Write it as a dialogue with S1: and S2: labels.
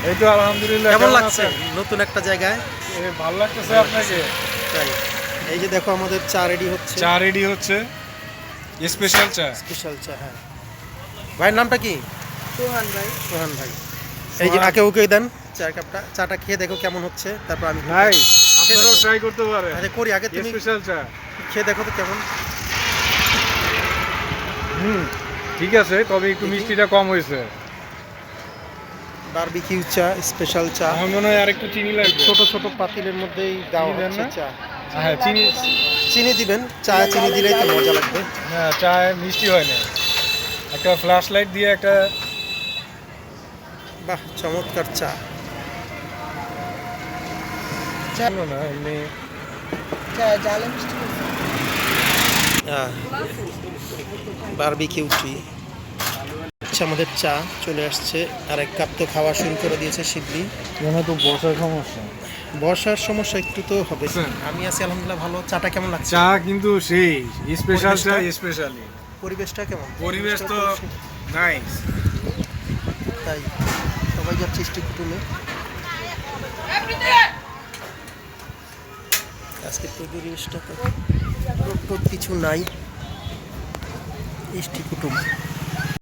S1: এই তো আলহামদুলিল্লাহ।
S2: কেমন লাগছে নতুন একটা জায়গায়?
S1: ভালো লাগতেছে আপনাকে?
S2: তাই এই যে দেখো আমাদের চা রেডি হচ্ছে।
S1: চা রেডি হচ্ছে, স্পেশাল চা।
S2: স্পেশাল চা, হ্যাঁ। ভাইয়ের নামটা কি?
S3: সোহান ভাই।
S2: সোহান ভাই। এই যে আকে ওকে দেন চার কাপটা, চাটা খেয়ে দেখো কেমন হচ্ছে, তারপর আমি
S1: নাইস, আপনারাও ট্রাই করতে পারেন।
S2: আচ্ছা করি, আগে তুমি
S1: স্পেশাল চা।
S2: খেয়ে দেখো তো কেমন।
S1: ঠিক আছে, তবে একটু মিষ্টিটা কম হয়েছে।
S2: বারবিকিউ চা, স্পেশাল চা।
S1: আমার মনে হয় আরেকটু চিনি লাগবে।
S2: ছোট ছোট পাতিলের মধ্যেই দেওয়া
S1: চিনি দেন
S2: হচ্ছে
S1: না?
S2: চা।
S1: হ্যাঁ,
S2: চিনি দিবেন, চা চিনি দিলেই তো মজা লাগবে।
S1: হ্যাঁ, চায় মিষ্টি হয় না। একটা ফ্ল্যাশ লাইট দিয়ে একটা
S2: বাহ, চমৎকার চা।
S1: জানো না এমনি
S3: জালে মিষ্টি
S2: বারবিকিউ ট্রি। আচ্ছা, আমাদের চা চলে আসছে, আর এক কাপ তো খাওয়া শুরু করে দিয়েছে শিবলি।
S1: মনে তো বসার সমস্যা।
S2: বর্ষার সমস্যা একটু তো হবে। আমি আছি আলহামদুলিল্লাহ ভালো। চাটা কেমন লাগছে?
S1: চা কিন্তু সেই স্পেশাল চা,
S2: পরিবেশটা?
S1: স্পেশালি।
S2: পরিবেশটা কেমন?
S1: পরিবেশ তো নাইস।
S2: তাই সবাই যাচ্ছে স্টিক টুলে। আজকে পরিবেশটা তো রোদ টোদ কিছু নাই, স্টিক কুটুম।